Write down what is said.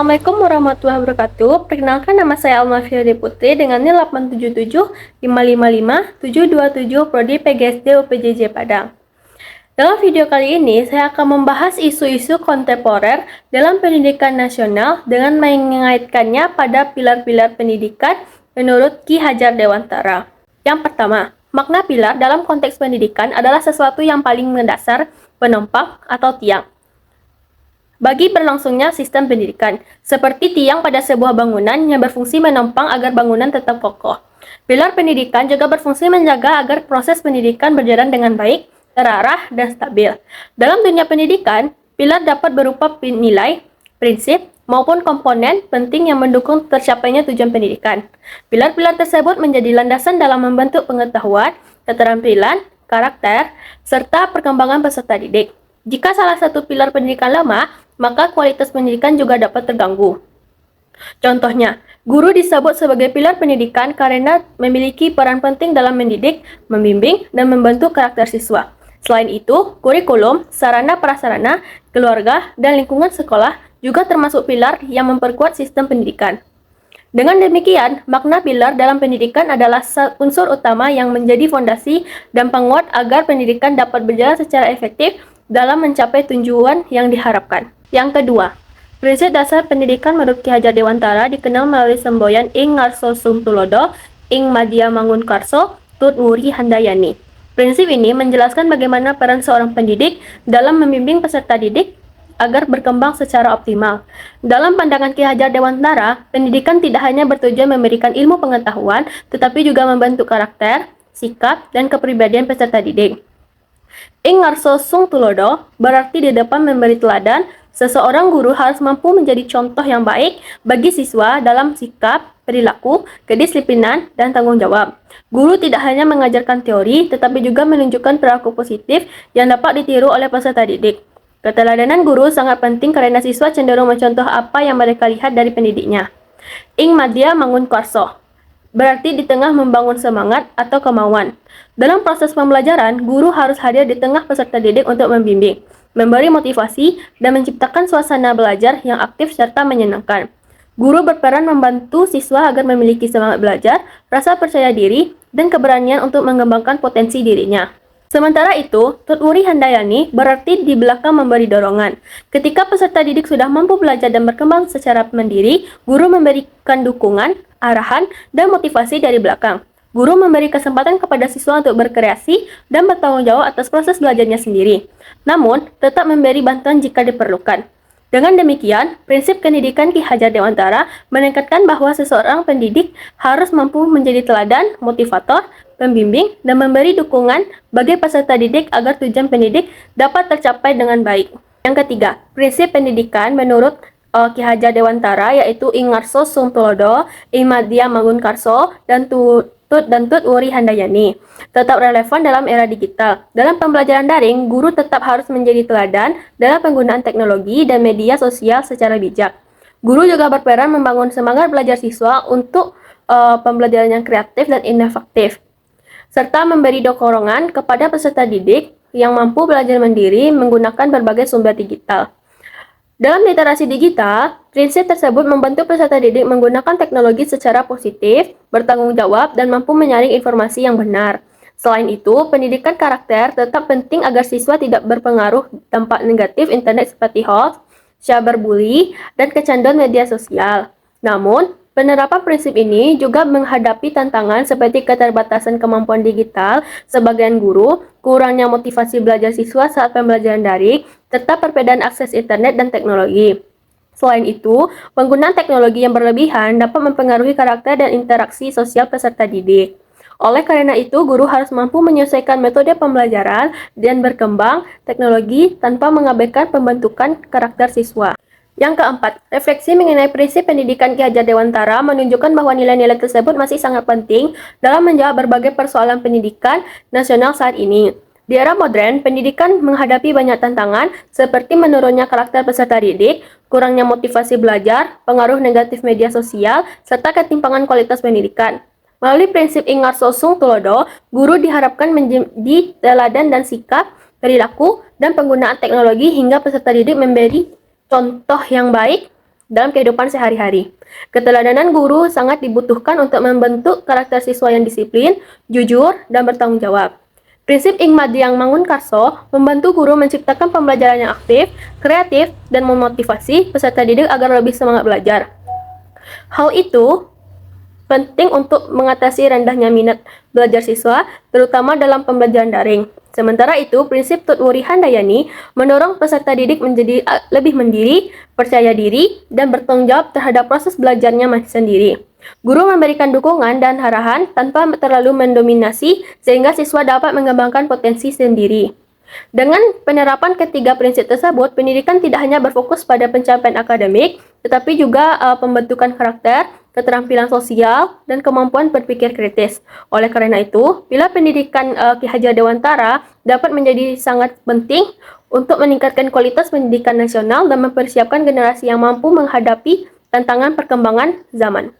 Assalamualaikum warahmatullahi wabarakatuh. Perkenalkan, nama saya Almafia Putri dengan NIM 877555727 Prodi PGSD UPJJ Padang. Dalam video kali ini, saya akan membahas isu-isu kontemporer dalam pendidikan nasional dengan mengaitkannya pada pilar-pilar pendidikan menurut Ki Hajar Dewantara. Yang pertama, makna pilar dalam konteks pendidikan adalah sesuatu yang paling mendasar, penopang, atau tiang bagi berlangsungnya sistem pendidikan, seperti tiang pada sebuah bangunan yang berfungsi menopang agar bangunan tetap kokoh. Pilar pendidikan juga berfungsi menjaga agar proses pendidikan berjalan dengan baik, terarah, dan stabil. Dalam dunia pendidikan, pilar dapat berupa nilai, prinsip, maupun komponen penting yang mendukung tercapainya tujuan pendidikan. Pilar-pilar tersebut menjadi landasan dalam membentuk pengetahuan, keterampilan, karakter, serta perkembangan peserta didik. Jika salah satu pilar pendidikan lemah, maka kualitas pendidikan juga dapat terganggu. Contohnya, guru disebut sebagai pilar pendidikan karena memiliki peran penting dalam mendidik, membimbing, dan membentuk karakter siswa. Selain itu, kurikulum, sarana prasarana, keluarga, dan lingkungan sekolah juga termasuk pilar yang memperkuat sistem pendidikan. Dengan demikian, makna pilar dalam pendidikan adalah unsur utama yang menjadi fondasi dan penguat agar pendidikan dapat berjalan secara efektif dalam mencapai tujuan yang diharapkan. Yang kedua, prinsip dasar pendidikan menurut Ki Hajar Dewantara dikenal melalui semboyan Ing Ngarso Sung Tulodo, Ing Madya Mangun Karso, Tut Wuri Handayani. Prinsip ini menjelaskan bagaimana peran seorang pendidik dalam membimbing peserta didik agar berkembang secara optimal. Dalam pandangan Ki Hajar Dewantara, pendidikan tidak hanya bertujuan memberikan ilmu pengetahuan, tetapi juga membentuk karakter, sikap, dan kepribadian peserta didik. Ing Ngarso Sung Tulodo berarti di depan memberi teladan. Seseorang guru harus mampu menjadi contoh yang baik bagi siswa dalam sikap, perilaku, kedisiplinan, dan tanggung jawab. Guru tidak hanya mengajarkan teori, tetapi juga menunjukkan perilaku positif yang dapat ditiru oleh peserta didik. Keteladanan guru sangat penting karena siswa cenderung mencontoh apa yang mereka lihat dari pendidiknya. Ing Madya Mangun Karso berarti di tengah membangun semangat atau kemauan. Dalam proses pembelajaran, guru harus hadir di tengah peserta didik untuk membimbing, memberi motivasi, dan menciptakan suasana belajar yang aktif serta menyenangkan. Guru berperan membantu siswa agar memiliki semangat belajar, rasa percaya diri, dan keberanian untuk mengembangkan potensi dirinya. Sementara itu, Tut Wuri Handayani berarti di belakang memberi dorongan. Ketika peserta didik sudah mampu belajar dan berkembang secara mandiri, guru memberikan dukungan, arahan, dan motivasi dari belakang. Guru memberi kesempatan kepada siswa untuk berkreasi dan bertanggung jawab atas proses belajarnya sendiri. Namun, tetap memberi bantuan jika diperlukan. Dengan demikian, prinsip pendidikan Ki Hajar Dewantara menekankan bahwa seseorang pendidik harus mampu menjadi teladan, motivator, pembimbing, dan memberi dukungan bagi peserta didik agar tujuan pendidik dapat tercapai dengan baik. Yang ketiga, prinsip pendidikan menurut Ki Hajar Dewantara yaitu Ing Ngarso Sung Tulodo, Ing Madya Mangun Karso, dan Tut Wuri Handayani tetap relevan dalam era digital. Dalam pembelajaran daring, guru tetap harus menjadi teladan dalam penggunaan teknologi dan media sosial secara bijak. Guru juga berperan membangun semangat belajar siswa untuk pembelajaran yang kreatif dan inovatif, serta memberi dorongan kepada peserta didik yang mampu belajar mandiri menggunakan berbagai sumber digital. Dalam literasi digital, prinsip tersebut membantu peserta didik menggunakan teknologi secara positif, bertanggung jawab, dan mampu menyaring informasi yang benar. Selain itu, pendidikan karakter tetap penting agar siswa tidak berpengaruh dampak negatif internet seperti hoax, cyberbully, dan kecanduan media sosial. Namun, penerapan prinsip ini juga menghadapi tantangan seperti keterbatasan kemampuan digital sebagian guru, kurangnya motivasi belajar siswa saat pembelajaran daring, serta perbedaan akses internet dan teknologi. Selain itu, penggunaan teknologi yang berlebihan dapat mempengaruhi karakter dan interaksi sosial peserta didik. Oleh karena itu, guru harus mampu menyesuaikan metode pembelajaran dan berkembang teknologi tanpa mengabaikan pembentukan karakter siswa. Yang keempat, refleksi mengenai prinsip pendidikan Ki Hajar Dewantara menunjukkan bahwa nilai-nilai tersebut masih sangat penting dalam menjawab berbagai persoalan pendidikan nasional saat ini. Di era modern, pendidikan menghadapi banyak tantangan seperti menurunnya karakter peserta didik, kurangnya motivasi belajar, pengaruh negatif media sosial, serta ketimpangan kualitas pendidikan. Melalui prinsip Ing Ngarso Sung Tulodo, guru diharapkan menjadi teladan dan sikap, perilaku, dan penggunaan teknologi hingga peserta didik memberi contoh yang baik dalam kehidupan sehari-hari. Keteladanan guru sangat dibutuhkan untuk membentuk karakter siswa yang disiplin, jujur, dan bertanggung jawab. Prinsip Ingmad yang Mangunkarso membantu guru menciptakan pembelajaran yang aktif, kreatif, dan memotivasi peserta didik agar lebih semangat belajar. Hal itu penting untuk mengatasi rendahnya minat belajar siswa, terutama dalam pembelajaran daring. Sementara itu, prinsip Tutwuri Handayani mendorong peserta didik menjadi lebih mandiri, percaya diri, dan bertanggung jawab terhadap proses belajarnya sendiri. Guru memberikan dukungan dan arahan tanpa terlalu mendominasi sehingga siswa dapat mengembangkan potensi sendiri. Dengan penerapan ketiga prinsip tersebut, pendidikan tidak hanya berfokus pada pencapaian akademik, tetapi juga pembentukan karakter, keterampilan sosial, dan kemampuan berpikir kritis. Oleh karena itu, pilar pendidikan Ki Hajar Dewantara dapat menjadi sangat penting untuk meningkatkan kualitas pendidikan nasional dan mempersiapkan generasi yang mampu menghadapi tantangan perkembangan zaman.